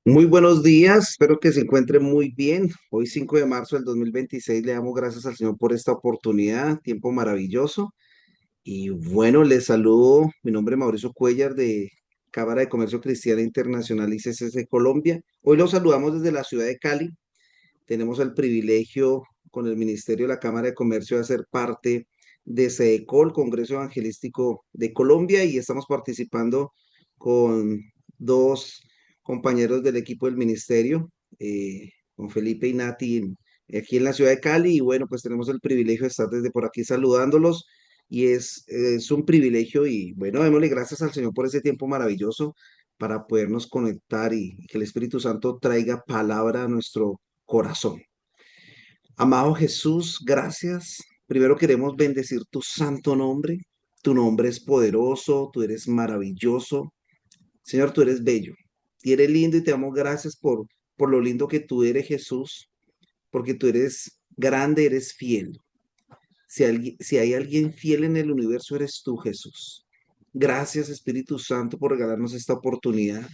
Muy buenos días, espero que se encuentre muy bien. Hoy 5 de marzo del 2026 le damos gracias al Señor por esta oportunidad, tiempo maravilloso. Y bueno, les saludo, mi nombre es Mauricio Cuellar de Cámara de Comercio Cristiana Internacional y CCC Colombia. Hoy los saludamos desde la ciudad de Cali. Tenemos el privilegio con el Ministerio de la Cámara de Comercio de hacer parte de SEDECOL, Congreso Evangelístico de Colombia, y estamos participando con dos compañeros del equipo del ministerio, con Felipe y Nati, aquí en la ciudad de Cali. Y bueno, pues tenemos el privilegio de estar desde por aquí saludándolos, y es un privilegio. Y bueno, démosle gracias al Señor por ese tiempo maravilloso para podernos conectar y que el Espíritu Santo traiga palabra a nuestro corazón. Amado Jesús, gracias. Primero queremos bendecir tu santo nombre. Tu nombre es poderoso, tú eres maravilloso. Señor, tú eres bello y eres lindo, y te damos gracias por lo lindo que tú eres, Jesús, porque tú eres grande, eres fiel. Si hay alguien fiel en el universo, eres tú, Jesús. Gracias, Espíritu Santo, por regalarnos esta oportunidad.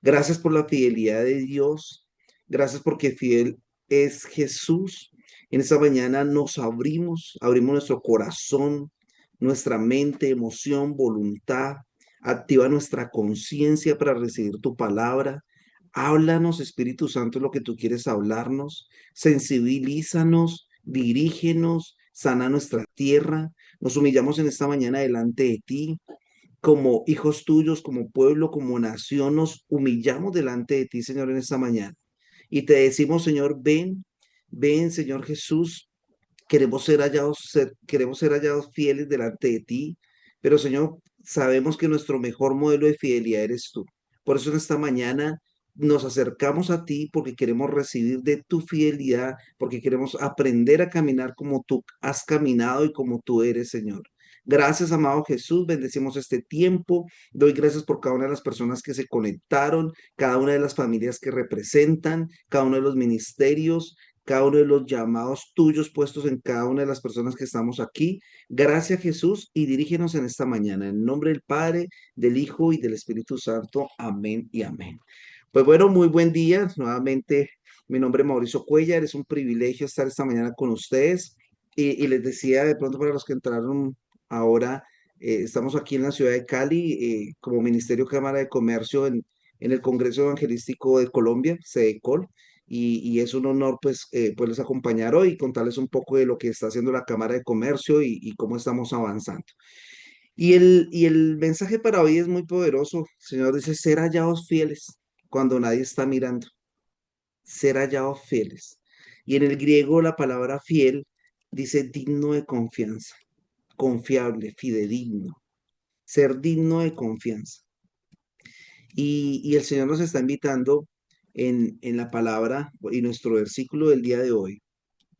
Gracias por la fidelidad de Dios. Gracias porque fiel es Jesús. En esta mañana nos abrimos nuestro corazón, nuestra mente, emoción, voluntad. Activa nuestra conciencia para recibir tu palabra. Háblanos, Espíritu Santo, lo que tú quieres hablarnos. Sensibilízanos, dirígenos, sana nuestra tierra. Nos humillamos en esta mañana delante de ti como hijos tuyos, como pueblo, como nación. Nos humillamos delante de ti, Señor, en esta mañana. Y te decimos, Señor, ven, ven, Señor Jesús. Queremos ser hallados fieles delante de ti, pero Señor, sabemos que nuestro mejor modelo de fidelidad eres tú. Por eso en esta mañana nos acercamos a ti, porque queremos recibir de tu fidelidad, porque queremos aprender a caminar como tú has caminado y como tú eres, Señor. Gracias, amado Jesús. Bendecimos este tiempo. Doy gracias por cada una de las personas que se conectaron, cada una de las familias que representan, cada uno de los ministerios, cada uno de los llamados tuyos puestos en cada una de las personas que estamos aquí. Gracias, Jesús, y dirígenos en esta mañana. En el nombre del Padre, del Hijo y del Espíritu Santo. Amén y amén. Pues bueno, muy buen día. Nuevamente, mi nombre es Mauricio Cuellar. Es un privilegio estar esta mañana con ustedes. Y les decía, de pronto, para los que entraron ahora, estamos aquí en la ciudad de Cali, como Ministerio Cámara de Comercio en el Congreso Evangelístico de Colombia, SEDECOL. Y es un honor, pues, poderles acompañar hoy y contarles un poco de lo que está haciendo la Cámara de Comercio y cómo estamos avanzando. Y el mensaje para hoy es muy poderoso. El Señor dice: ser hallados fieles cuando nadie está mirando. Ser hallados fieles. Y en el griego la palabra fiel dice digno de confianza, confiable, fidedigno, ser digno de confianza. Y el Señor nos está invitando en la palabra, y nuestro versículo del día de hoy,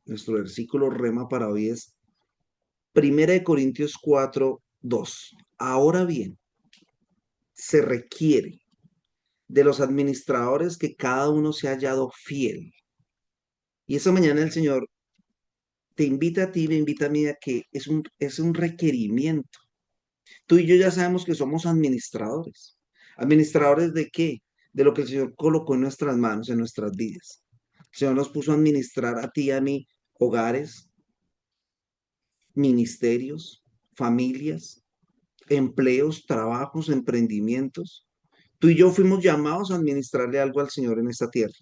nuestro versículo rema para hoy es 1 Corintios 4:2. Ahora bien, se requiere de los administradores que cada uno se ha hallado fiel. Y esa mañana el Señor te invita a ti, me invita a mí, a que es un requerimiento. Tú y yo ya sabemos que somos administradores. ¿Administradores de qué? De lo que el Señor colocó en nuestras manos, en nuestras vidas. El Señor nos puso a administrar a ti y a mí hogares, ministerios, familias, empleos, trabajos, emprendimientos. Tú y yo fuimos llamados a administrarle algo al Señor en esta tierra.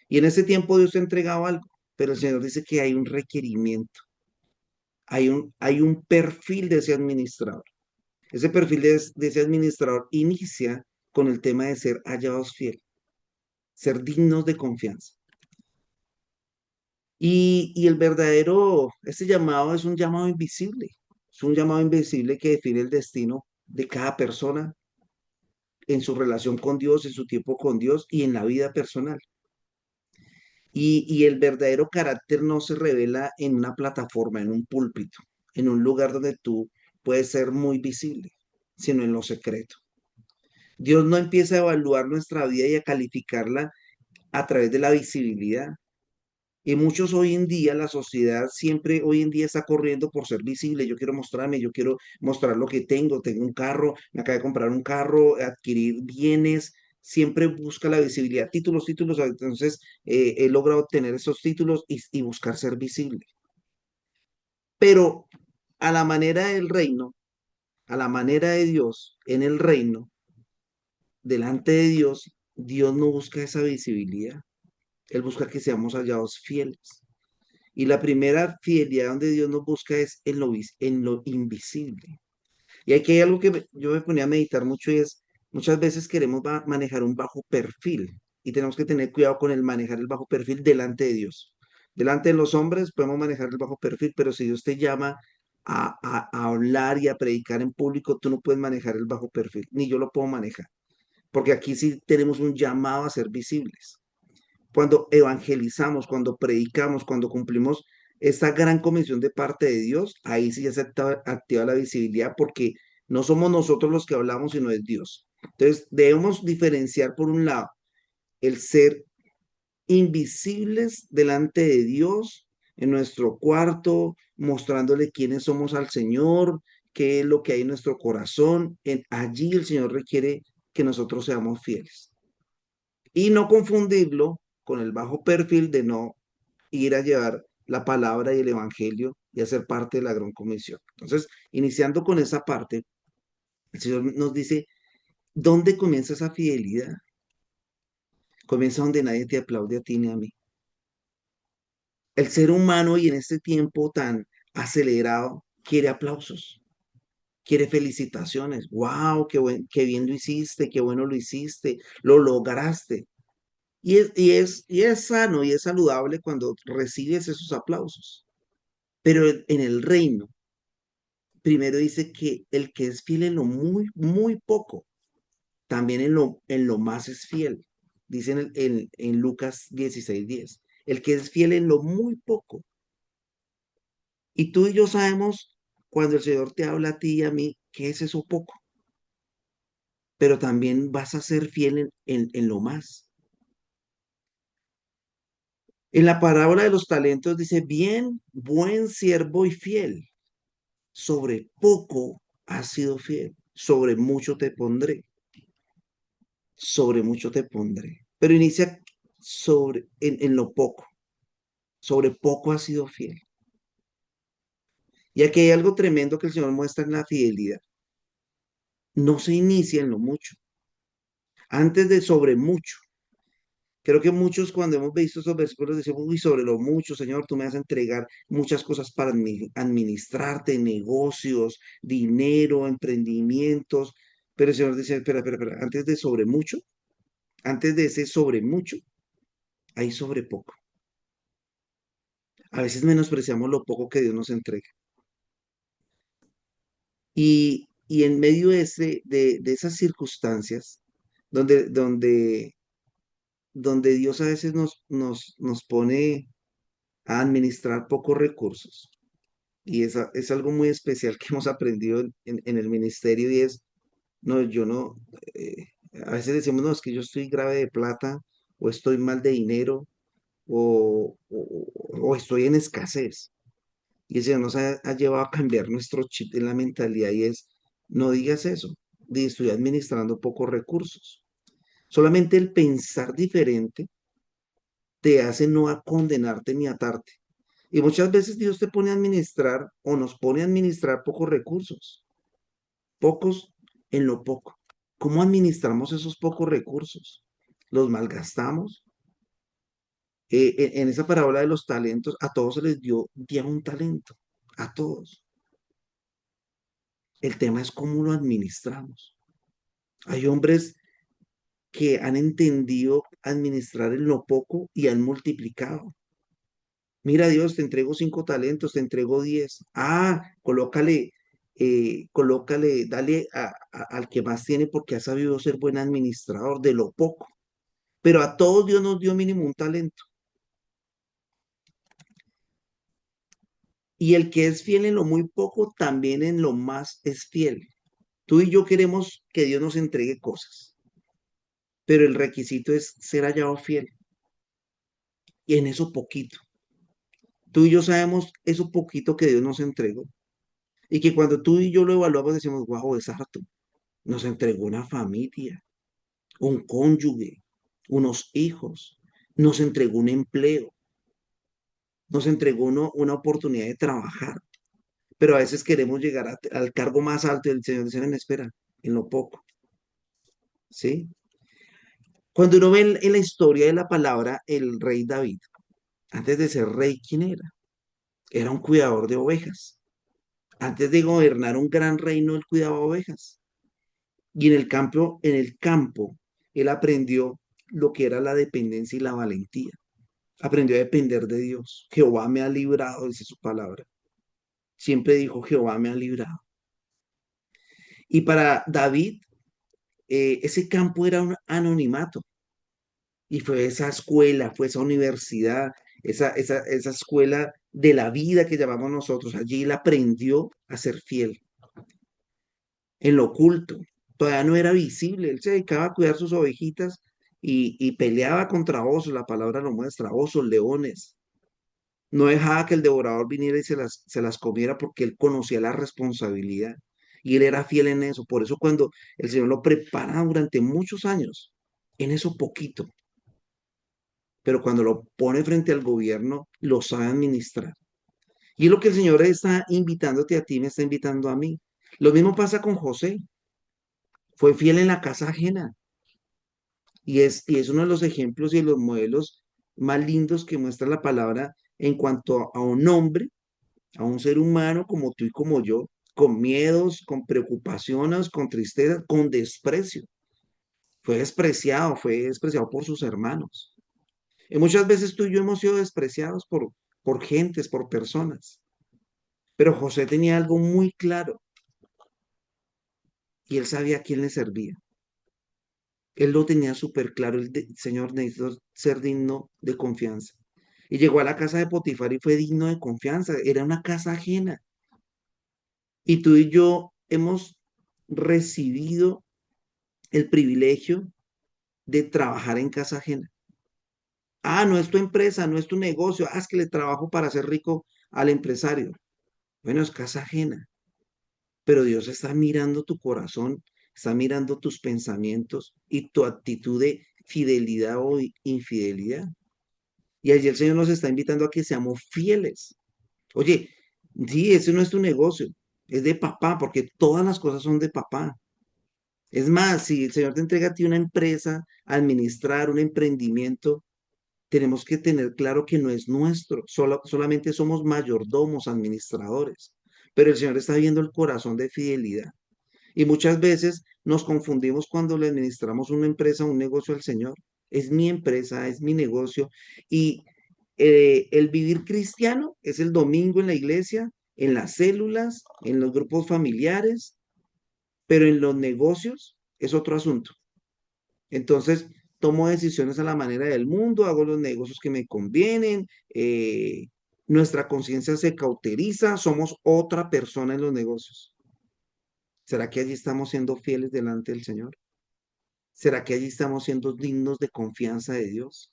Y en ese tiempo Dios te ha entregado algo, pero el Señor dice que hay un requerimiento, hay un perfil de ese administrador. Ese perfil de ese administrador inicia con el tema de ser hallados fieles, ser dignos de confianza. Y el verdadero, este llamado es un llamado invisible, es un llamado invisible que define el destino de cada persona en su relación con Dios, en su tiempo con Dios y en la vida personal. Y el verdadero carácter no se revela en una plataforma, en un púlpito, en un lugar donde tú puedes ser muy visible, sino en lo secreto. Dios no empieza a evaluar nuestra vida y a calificarla a través de la visibilidad. Y muchos hoy en día, la sociedad siempre hoy en día está corriendo por ser visible. Yo quiero mostrarme, yo quiero mostrar lo que tengo. Tengo un carro, me acabo de comprar un carro, adquirir bienes. siempre busca la visibilidad, títulos, títulos, entonces he logrado obtener esos títulos y buscar ser visible. Pero a la manera del reino, a la manera de Dios, en el reino, delante de Dios, Dios no busca esa visibilidad. Él busca que seamos hallados fieles. Y la primera fidelidad donde Dios nos busca es en lo invisible. Y aquí hay algo que yo me ponía a meditar mucho y es, muchas veces queremos manejar un bajo perfil y tenemos que tener cuidado con el manejar el bajo perfil delante de Dios. Delante de los hombres podemos manejar el bajo perfil, pero si Dios te llama a hablar y a predicar en público, tú no puedes manejar el bajo perfil, ni yo lo puedo manejar, porque aquí sí tenemos un llamado a ser visibles. Cuando evangelizamos, cuando predicamos, cuando cumplimos esta gran comisión de parte de Dios, ahí sí ya se activa la visibilidad porque no somos nosotros los que hablamos, sino es Dios. Entonces, debemos diferenciar por un lado el ser invisibles delante de Dios en nuestro cuarto, mostrándole quiénes somos al Señor, qué es lo que hay en nuestro corazón. Allí el Señor requiere que nosotros seamos fieles y no confundirlo con el bajo perfil de no ir a llevar la palabra y el evangelio y hacer parte de la gran comisión. Entonces, iniciando con esa parte, el Señor nos dice, ¿dónde comienza esa fidelidad? Comienza donde nadie te aplaude a ti ni a mí. El ser humano y en este tiempo tan acelerado quiere aplausos, quiere felicitaciones. ¡Wow! Qué bien lo hiciste, qué bueno lo hiciste, lo lograste. Y es sano y es saludable cuando recibes esos aplausos. Pero en el reino, primero dice que el que es fiel en lo muy, muy poco, también en lo más es fiel. Dice en Lucas 16:10. El que es fiel en lo muy poco. Y tú y yo sabemos cuando el Señor te habla a ti y a mí, que es eso poco. Pero también vas a ser fiel en lo más. En la parábola de los talentos dice, bien, buen siervo y fiel. Sobre poco has sido fiel. Sobre mucho te pondré. Sobre mucho te pondré. Pero inicia en lo poco. Sobre poco has sido fiel. Y aquí hay algo tremendo que el Señor muestra en la fidelidad. No se inicia en lo mucho. Antes de sobre mucho. Creo que muchos cuando hemos visto esos versículos decimos, uy, sobre lo mucho, Señor, tú me vas a entregar muchas cosas para administrarte, negocios, dinero, emprendimientos. Pero el Señor dice, espera, espera, espera, antes de sobre mucho, antes de ese sobre mucho, hay sobre poco. A veces menospreciamos lo poco que Dios nos entrega. Y en medio de esas circunstancias, donde Dios a veces nos pone a administrar pocos recursos, y es algo muy especial que hemos aprendido en el ministerio, y es, no, yo no, eh, a veces decimos, no, es que yo estoy grave de plata, o estoy mal de dinero, o estoy en escasez. Y el Señor nos ha llevado a cambiar nuestro chip en la mentalidad y es, no digas eso, estoy administrando pocos recursos. Solamente el pensar diferente te hace no a condenarte ni atarte. Y muchas veces Dios te pone a administrar o nos pone a administrar pocos recursos, pocos en lo poco. ¿Cómo administramos esos pocos recursos? ¿Los malgastamos? En esa parábola de los talentos, a todos se les dio un talento, a todos. El tema es cómo lo administramos. Hay hombres que han entendido administrar en lo poco y han multiplicado. Mira, Dios, te entrego 5 talentos, te entrego 10. Ah, colócale, dale al que más tiene porque ha sabido ser buen administrador de lo poco. Pero a todos Dios nos dio mínimo un talento. Y el que es fiel en lo muy poco, también en lo más es fiel. Tú y yo queremos que Dios nos entregue cosas, pero el requisito es ser hallado fiel. Y en eso poquito. Tú y yo sabemos eso poquito que Dios nos entregó. Y que cuando tú y yo lo evaluamos decimos, wow, es harto. Nos entregó una familia, un cónyuge, unos hijos, nos entregó un empleo, nos entregó una oportunidad de trabajar, pero a veces queremos llegar al cargo más alto y el Señor dice, ven, espera, en lo poco, ¿sí? Cuando uno ve en la historia de la palabra, el rey David, antes de ser rey, ¿quién era? Era un cuidador de ovejas. Antes de gobernar un gran reino, él cuidaba ovejas. Y en el campo, él aprendió lo que era la dependencia y la valentía. Aprendió a depender de Dios. Jehová me ha librado, dice su palabra. Siempre dijo, Jehová me ha librado. Y para David, ese campo era un anonimato. Y fue esa escuela, fue esa universidad, esa escuela de la vida que llamamos nosotros. Allí él aprendió a ser fiel en lo oculto. Todavía no era visible. Él se dedicaba a cuidar sus ovejitas y peleaba contra osos, la palabra lo muestra, osos, leones. No dejaba que el devorador viniera y se las comiera porque él conocía la responsabilidad y él era fiel en eso. Por eso cuando el Señor lo prepara durante muchos años, en eso poquito, pero cuando lo pone frente al gobierno, lo sabe administrar. Y es lo que el Señor está invitándote a ti, me está invitando a mí. Lo mismo pasa con José. Fue fiel en la casa ajena y es uno de los ejemplos y de los modelos más lindos que muestra la palabra en cuanto a un hombre, a un ser humano como tú y como yo, con miedos, con preocupaciones, con tristeza, con desprecio. Fue despreciado por sus hermanos. Y muchas veces tú y yo hemos sido despreciados por gentes, por personas. Pero José tenía algo muy claro y él sabía a quién le servía. Él lo tenía súper claro. Señor necesitó ser digno de confianza. Y llegó a la casa de Potifar y fue digno de confianza. Era una casa ajena. Y tú y yo hemos recibido el privilegio de trabajar en casa ajena. Ah, no es tu empresa, no es tu negocio. Ah, es que le trabajo para hacer rico al empresario. Bueno, es casa ajena. Pero Dios está mirando tu corazón, está mirando tus pensamientos y tu actitud de fidelidad o infidelidad. Y allí el Señor nos está invitando a que seamos fieles. Oye, sí, ese no es tu negocio, es de papá, porque todas las cosas son de papá. Es más, si el Señor te entrega a ti una empresa, a administrar un emprendimiento, tenemos que tener claro que no es nuestro, solamente somos mayordomos, administradores. Pero el Señor está viendo el corazón de fidelidad. Y muchas veces nos confundimos cuando le administramos una empresa, un negocio al Señor. Es mi empresa, es mi negocio. Y el vivir cristiano es el domingo en la iglesia, en las células, en los grupos familiares, pero en los negocios es otro asunto. Entonces, tomo decisiones a la manera del mundo, hago los negocios que me convienen, nuestra conciencia se cauteriza, somos otra persona en los negocios. ¿Será que allí estamos siendo fieles delante del Señor? ¿Será que allí estamos siendo dignos de confianza de Dios?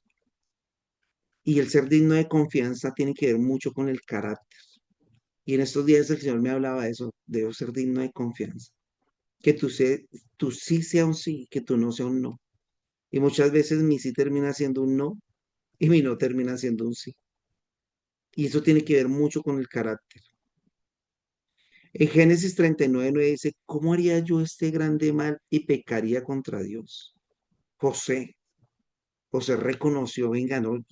Y el ser digno de confianza tiene que ver mucho con el carácter. Y en estos días el Señor me hablaba de eso, debo ser digno de confianza. Que tú sí sea un sí, que tú no sea un no. Y muchas veces mi sí termina siendo un no y mi no termina siendo un sí. Y eso tiene que ver mucho con el carácter. En Génesis 39:9 dice, ¿cómo haría yo este grande mal y pecaría contra Dios? José, José reconoció, venga, no,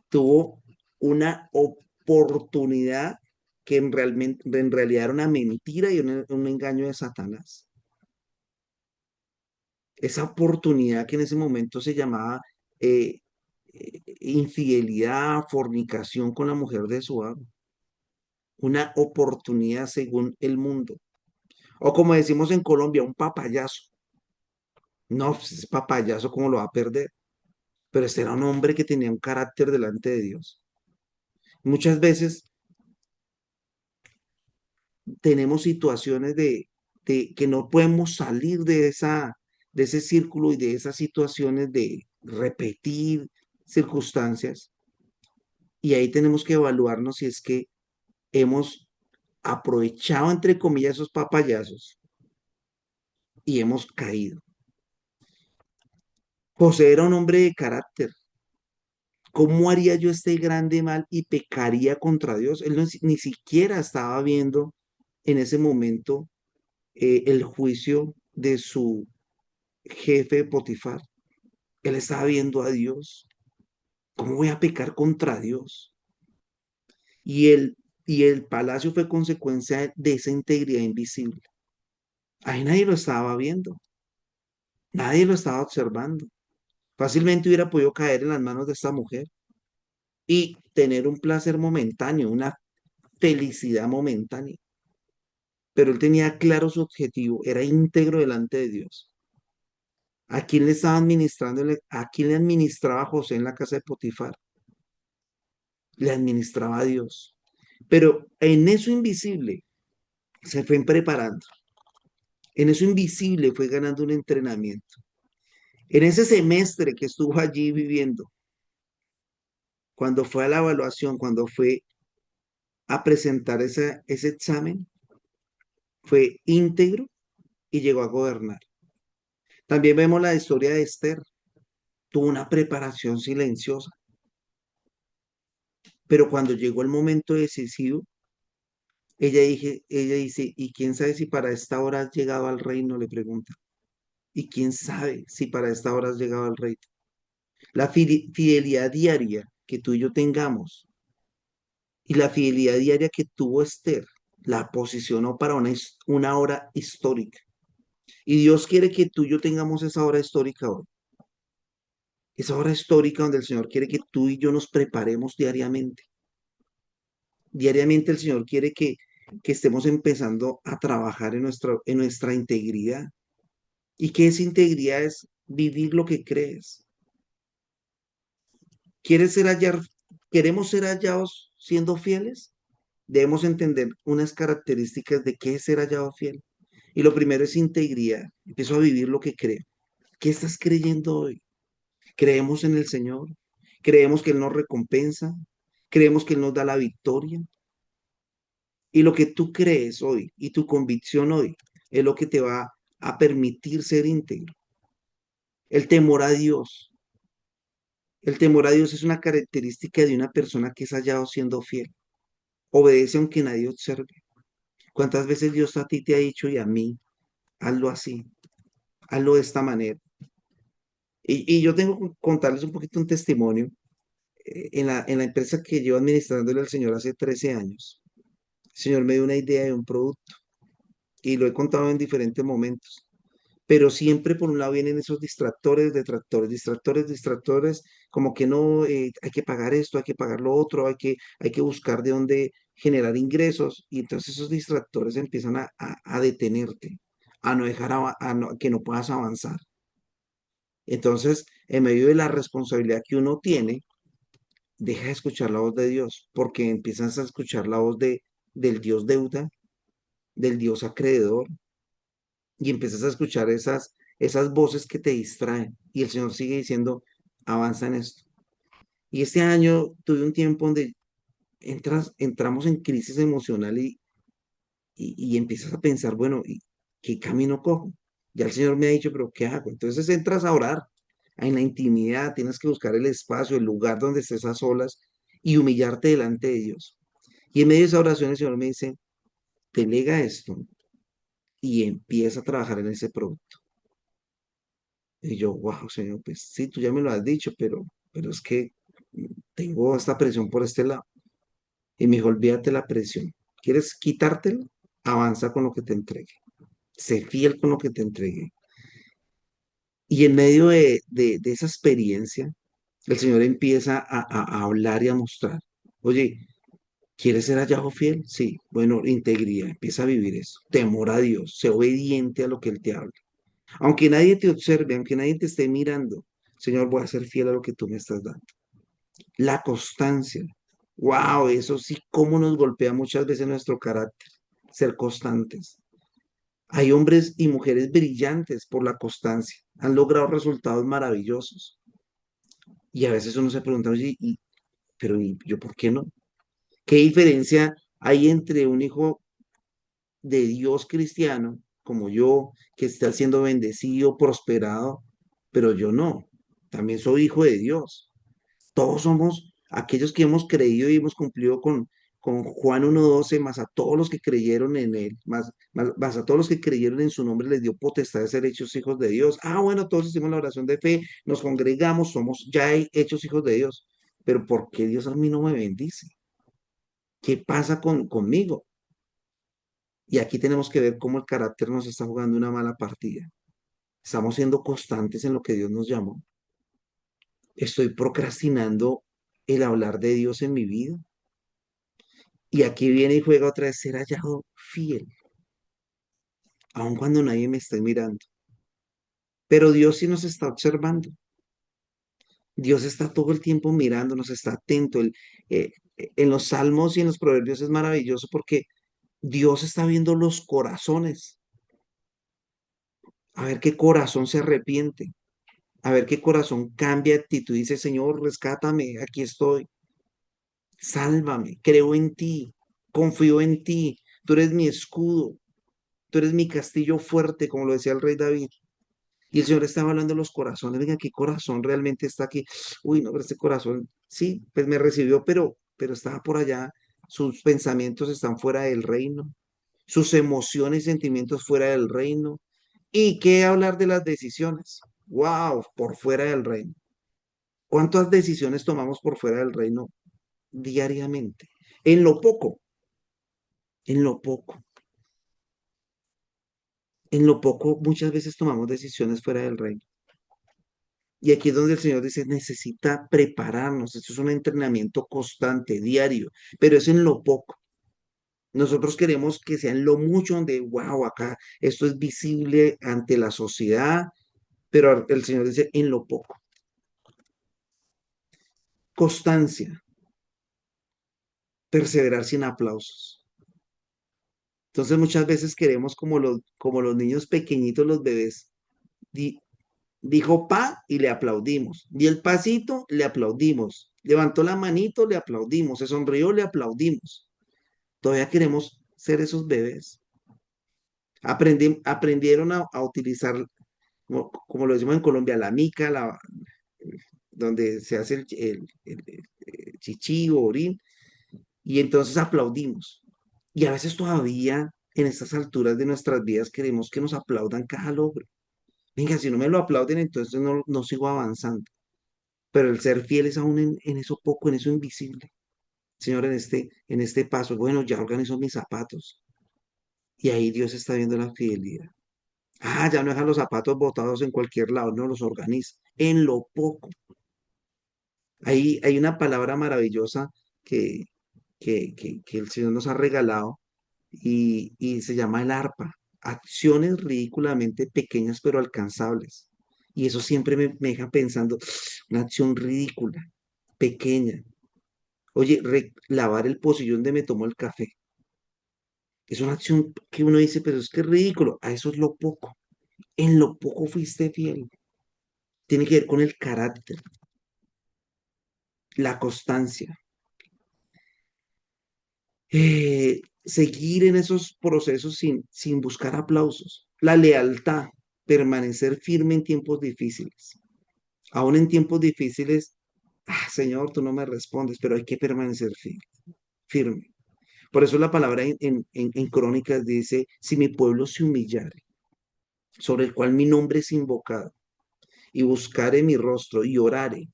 tuvo una oportunidad que en realidad era una mentira y un engaño de Satanás. Esa oportunidad que en ese momento se llamaba infidelidad, fornicación con la mujer de su amo. Una oportunidad según el mundo. O como decimos en Colombia, un papayazo. No, pues ese papayazo, ¿cómo lo va a perder? Pero este era un hombre que tenía un carácter delante de Dios. Muchas veces tenemos situaciones de que no podemos salir de ese círculo y de esas situaciones de repetir circunstancias. Y ahí tenemos que evaluarnos si es que hemos aprovechado, entre comillas, esos papayazos y hemos caído. José era un hombre de carácter. ¿Cómo haría yo este grande mal y pecaría contra Dios? Él ni siquiera estaba viendo en ese momento el juicio de su jefe Potifar. Él estaba viendo a Dios. ¿Cómo voy a pecar contra Dios? Y el palacio fue consecuencia de esa integridad invisible. Ahí nadie lo estaba viendo, nadie lo estaba observando. Fácilmente hubiera podido caer en las manos de esta mujer y tener un placer momentáneo, una felicidad momentánea. Pero él tenía claro su objetivo, era íntegro delante de Dios. ¿A quién le estaba administrando? ¿A quién le administraba José en la casa de Potifar? Le administraba a Dios. Pero en eso invisible se fue preparando. En eso invisible fue ganando un entrenamiento. En ese semestre que estuvo allí viviendo, cuando fue a la evaluación, cuando fue a presentar ese examen, fue íntegro y llegó a gobernar. También vemos la historia de Esther. Tuvo una preparación silenciosa, pero cuando llegó el momento decisivo, ella dice, ¿y quién sabe si para esta hora has llegado al reino? Le pregunta. ¿Y quién sabe si para esta hora has llegado al reino? La fidelidad diaria que tú y yo tengamos y la fidelidad diaria que tuvo Esther la posicionó para una hora histórica. Y Dios quiere que tú y yo tengamos esa hora histórica hoy. Esa hora histórica donde el Señor quiere que tú y yo nos preparemos diariamente. Diariamente el Señor quiere que estemos empezando a trabajar en nuestra integridad. ¿Y qué es integridad? Es vivir lo que crees. ¿Quieres ser hallar, ¿Queremos ser hallados siendo fieles? Debemos entender unas características de qué es ser hallado fiel. Y lo primero es integridad. Empiezo a vivir lo que creo. ¿Qué estás creyendo hoy? ¿Creemos en el Señor? ¿Creemos que Él nos recompensa? ¿Creemos que Él nos da la victoria? Y lo que tú crees hoy y tu convicción hoy es lo que te va a permitir ser íntegro. El temor a Dios. El temor a Dios es una característica de una persona que es hallado siendo fiel. Obedece aunque nadie observe. ¿Cuántas veces Dios a ti te ha dicho y a mí, hazlo así, hazlo de esta manera? Y yo tengo que contarles un poquito un testimonio. En la empresa que llevo administrándole al Señor hace 13 años, el Señor me dio una idea de un producto y lo he contado en diferentes momentos. Pero siempre por un lado vienen esos distractores, detractores, distractores, distractores, como que no, hay que pagar esto, hay que pagar lo otro, hay que buscar de dónde generar ingresos, y entonces esos distractores empiezan a detenerte, a no dejar, que no puedas avanzar. Entonces, en medio de la responsabilidad que uno tiene, deja de escuchar la voz de Dios, porque empiezas a escuchar la voz del Dios deuda, del Dios acreedor, y empiezas a escuchar esas voces que te distraen. Y el Señor sigue diciendo, avanza en esto. Y este año tuve un tiempo donde entramos en crisis emocional y empiezas a pensar, bueno, ¿y qué camino cojo? Ya el Señor me ha dicho, pero ¿qué hago? Entonces entras a orar en la intimidad, tienes que buscar el espacio, el lugar donde estés a solas y humillarte delante de Dios. Y en medio de esa oración el Señor me dice, delega esto y empieza a trabajar en ese producto. Y yo, wow, Señor, pues sí, tú ya me lo has dicho, pero es que tengo esta presión por este lado. Y me dijo, olvídate la presión. ¿Quieres quitártela? Avanza con lo que te entregue. Sé fiel con lo que te entregue. Y en medio de esa experiencia, el Señor empieza a hablar y a mostrar. Oye, ¿quieres ser hallado fiel? Sí. Bueno, integridad, empieza a vivir eso. Temor a Dios, sé obediente a lo que Él te habla. Aunque nadie te observe, aunque nadie te esté mirando, Señor, voy a ser fiel a lo que tú me estás dando. La constancia. Wow, eso sí, cómo nos golpea muchas veces nuestro carácter. Ser constantes. Hay hombres y mujeres brillantes por la constancia. Han logrado resultados maravillosos. Y a veces uno se pregunta, oye, pero ¿y yo por qué no? ¿Qué diferencia hay entre un hijo de Dios cristiano, como yo, que está siendo bendecido, prosperado, pero yo no? también soy hijo de Dios. Todos somos aquellos que hemos creído y hemos cumplido con Juan 1:12, más a todos los que creyeron en él, más a todos los que creyeron en su nombre, les dio potestad de ser hechos hijos de Dios. Ah, bueno, todos hicimos la oración de fe, nos congregamos, somos ya hechos hijos de Dios. Pero ¿por qué Dios a mí no me bendice? ¿Qué pasa conmigo? Y aquí tenemos que ver cómo el carácter nos está jugando una mala partida. Estamos siendo constantes en lo que Dios nos llamó. Estoy procrastinando el hablar de Dios en mi vida. Y aquí viene y juega otra vez ser hallado fiel, aun cuando nadie me esté mirando. Pero Dios sí nos está observando. Dios está todo el tiempo mirándonos, está atento. En los salmos y en los proverbios es maravilloso porque Dios está viendo los corazones. A ver qué corazón se arrepiente. A ver qué corazón cambia de actitud y dice, Señor, rescátame, aquí estoy. Sálvame, creo en ti, confío en ti. Tú eres mi escudo, tú eres mi castillo fuerte, como lo decía el rey David. Y el Señor estaba hablando de los corazones. Venga, ¿qué corazón realmente está aquí? Uy, no, pero este corazón, sí, pues me recibió, pero estaba por allá. Sus pensamientos están fuera del reino. Sus emociones y sentimientos fuera del reino. ¿Y qué hablar de las decisiones? Wow, por fuera del reino. ¿Cuántas decisiones tomamos por fuera del reino diariamente? En lo poco, en lo poco, en lo poco muchas veces tomamos decisiones fuera del reino. Y aquí es donde el Señor dice, necesita prepararnos. Esto es un entrenamiento constante, diario, pero es en lo poco. Nosotros queremos que sea en lo mucho donde, wow, acá esto es visible ante la sociedad, pero el Señor dice, en lo poco. Constancia, perseverar sin aplausos. Entonces muchas veces queremos como los niños pequeñitos, los bebés. Di- Dijo pa y le aplaudimos. Di el pasito, le aplaudimos. Levantó la manito, le aplaudimos. Se sonrió, le aplaudimos. Todavía queremos ser esos bebés. Aprendieron a utilizar, como lo decimos en Colombia, la mica, donde se hace el chichi o orín, y entonces aplaudimos. Y a veces todavía en estas alturas de nuestras vidas queremos que nos aplaudan cada logro. Venga, si no me lo aplauden, entonces no sigo avanzando. Pero el ser fiel es aún en eso poco, en eso invisible. Señor, en este paso, bueno, ya organizo mis zapatos. Y ahí Dios está viendo la fidelidad. Ah, ya no deja los zapatos botados en cualquier lado, no los organiza. En lo poco. Ahí hay una palabra maravillosa que, que el Señor nos ha regalado y se llama el arpa. Acciones ridículamente pequeñas pero alcanzables. Y eso siempre me deja pensando, una acción ridícula, pequeña. Oye, lavar el pocillo donde me tomo el café. Es una acción que uno dice, pero es que es ridículo. A eso es lo poco. En lo poco fuiste fiel. Tiene que ver con el carácter, la constancia. Seguir en esos procesos sin buscar aplausos. La lealtad, permanecer firme en tiempos difíciles. Aún en tiempos difíciles, Señor, tú no me respondes, pero hay que permanecer firme. Por eso la palabra en Crónicas dice, si mi pueblo se humillare, sobre el cual mi nombre es invocado, y buscare mi rostro y orare,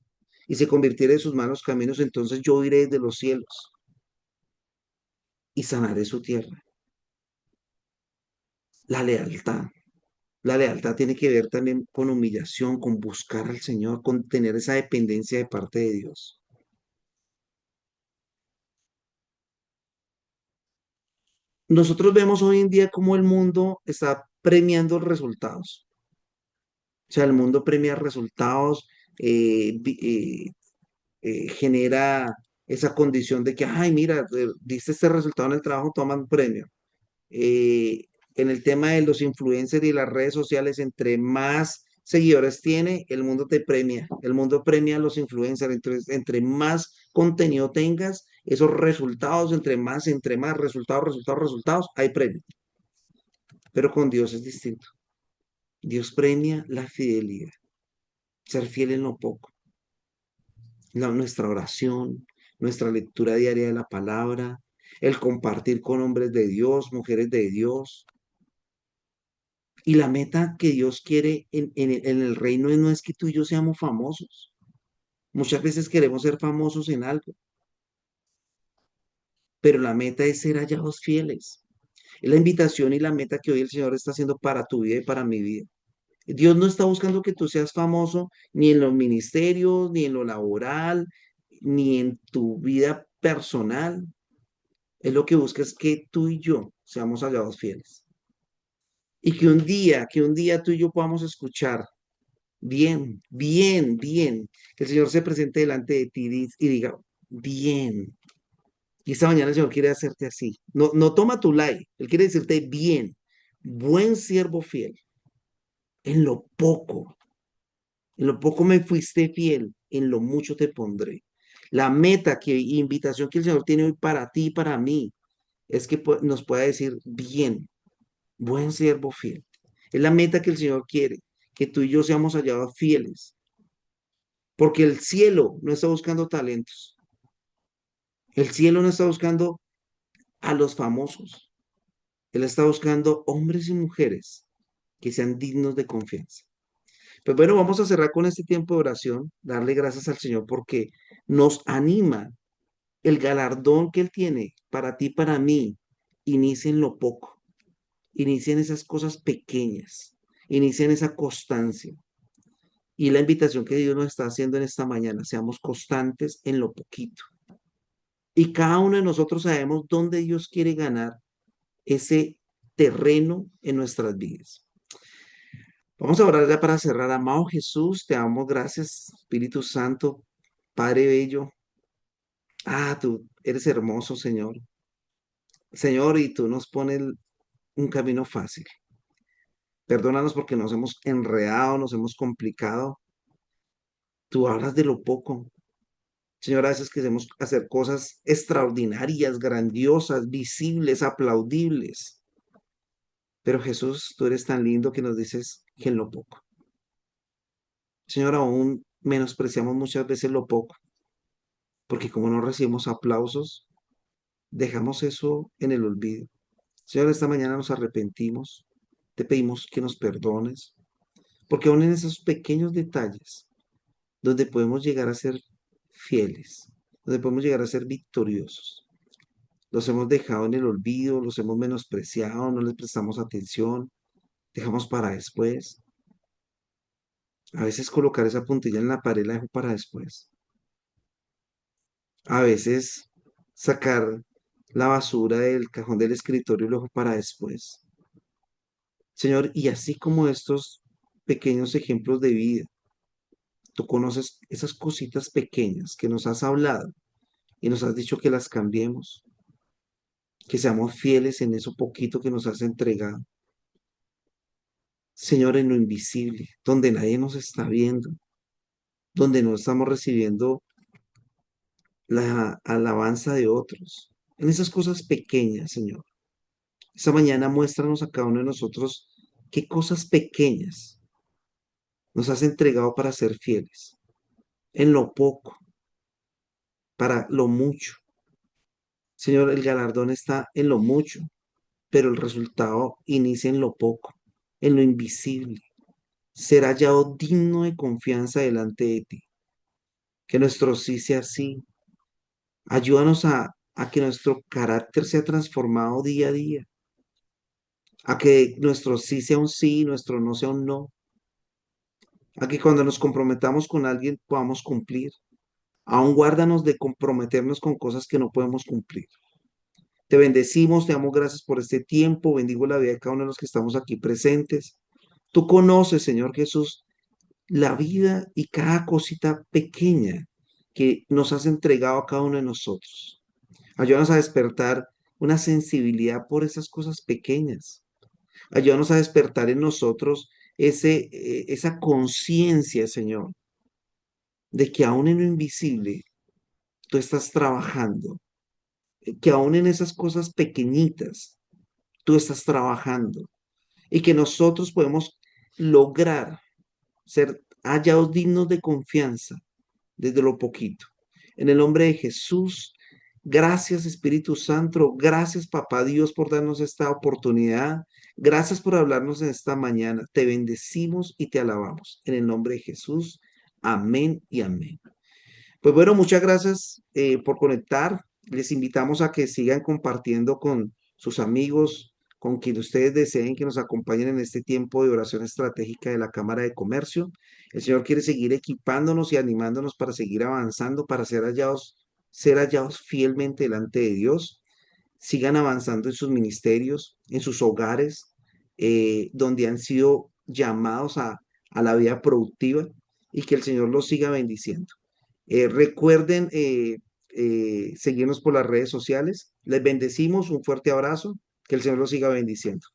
y se convirtiere de sus malos caminos, entonces yo iré desde los cielos y sanaré su tierra. La lealtad. La lealtad tiene que ver también con humillación, con buscar al Señor, con tener esa dependencia de parte de Dios. Nosotros vemos hoy en día cómo el mundo está premiando resultados. O sea, el mundo premia resultados, genera esa condición de que, ay, mira, diste este resultado en el trabajo, toman un premio. eh, en el tema de los influencers y las redes sociales, entre más seguidores tiene, el mundo te premia. El mundo premia a los influencers. Entonces, entre más contenido tengas, esos resultados, entre más resultados, resultados, resultados, hay premio. Pero con Dios es distinto. Dios premia la fidelidad. ser fiel en lo poco. Nuestra oración, nuestra lectura diaria de la palabra, el compartir con hombres de Dios, mujeres de Dios. Y la meta que Dios quiere en el reino no es que tú y yo seamos famosos. Muchas veces queremos ser famosos en algo, pero la meta es ser hallados fieles. Es la invitación y la meta que hoy el Señor está haciendo para tu vida y para mi vida. Dios no está buscando que tú seas famoso ni en los ministerios, ni en lo laboral, ni en tu vida personal. Él lo que busca es que tú y yo seamos hallados fieles. Y que un día tú y yo podamos escuchar bien, bien, bien, que el Señor se presente delante de ti y diga, bien. Y esta mañana el Señor quiere hacerte así. No, no toma tu like. Él quiere decirte bien, buen siervo fiel. En lo poco, en lo poco me fuiste fiel, en lo mucho te pondré. La meta invitación que el Señor tiene hoy para ti y para mí es que nos pueda decir bien, buen siervo fiel. Es la meta que el Señor quiere, que tú y yo seamos hallados fieles, porque el cielo no está buscando talentos. El cielo no está buscando a los famosos. Él está buscando hombres y mujeres que sean dignos de confianza. Pues bueno, vamos a cerrar con este tiempo de oración, darle gracias al Señor porque nos anima el galardón que Él tiene para ti, para mí. Inicia en lo poco, inicia en esas cosas pequeñas, inicia en esa constancia. Y la invitación que Dios nos está haciendo en esta mañana, seamos constantes en lo poquito. Y cada uno de nosotros sabemos dónde Dios quiere ganar ese terreno en nuestras vidas. Vamos a orar ya para cerrar. Amado Jesús, te damos gracias, Espíritu Santo, Padre Bello. Tú eres hermoso, Señor. Señor, y tú nos pones un camino fácil. Perdónanos porque nos hemos enredado, nos hemos complicado. Tú hablas de lo poco. Señor, a veces queremos hacer cosas extraordinarias, grandiosas, visibles, aplaudibles. Pero Jesús, tú eres tan lindo que nos dices que en lo poco. Señor, aún menospreciamos muchas veces lo poco, porque como no recibimos aplausos, dejamos eso en el olvido. Señor, esta mañana nos arrepentimos, te pedimos que nos perdones, porque aún en esos pequeños detalles, donde podemos llegar a ser fieles, donde podemos llegar a ser victoriosos, los hemos dejado en el olvido, los hemos menospreciado, no les prestamos atención, dejamos para después. A veces colocar esa puntilla en la pared la dejo para después. A veces sacar la basura del cajón del escritorio y lo dejo para después. Señor, y así como estos pequeños ejemplos de vida, tú conoces esas cositas pequeñas que nos has hablado y nos has dicho que las cambiemos, que seamos fieles en eso poquito que nos has entregado. Señor, en lo invisible, donde nadie nos está viendo, donde no estamos recibiendo la alabanza de otros, en esas cosas pequeñas, Señor. Esta mañana muéstranos a cada uno de nosotros qué cosas pequeñas nos has entregado para ser fieles, en lo poco, para lo mucho. Señor, el galardón está en lo mucho, pero el resultado inicia en lo poco, en lo invisible. Ser hallado digno de confianza delante de ti. Que nuestro sí sea sí. Ayúdanos a que nuestro carácter sea transformado día a día. A que nuestro sí sea un sí, nuestro no sea un no. A que cuando nos comprometamos con alguien podamos cumplir. Aún guárdanos de comprometernos con cosas que no podemos cumplir. Te bendecimos, te damos gracias por este tiempo, bendigo la vida de cada uno de los que estamos aquí presentes. Tú conoces, Señor Jesús, la vida y cada cosita pequeña que nos has entregado a cada uno de nosotros. Ayúdanos a despertar una sensibilidad por esas cosas pequeñas. Ayúdanos a despertar en nosotros esa conciencia, Señor, de que aún en lo invisible tú estás trabajando, que aún en esas cosas pequeñitas tú estás trabajando y que nosotros podemos lograr ser hallaos dignos de confianza desde lo poquito. En el nombre de Jesús, gracias Espíritu Santo, gracias Papá Dios por darnos esta oportunidad, gracias por hablarnos en esta mañana. Te bendecimos y te alabamos. En el nombre de Jesús, amén y amén. Pues bueno, muchas gracias por conectar. Les invitamos a que sigan compartiendo con sus amigos, con quien ustedes deseen que nos acompañen en este tiempo de oración estratégica de la Cámara de Comercio. El Señor quiere seguir equipándonos y animándonos para seguir avanzando, para ser hallados fielmente delante de Dios. Sigan avanzando en sus ministerios, en sus hogares, donde han sido llamados a la vida productiva y que el Señor los siga bendiciendo. Recuerden seguirnos por las redes sociales. Les bendecimos, un fuerte abrazo, que el Señor los siga bendiciendo.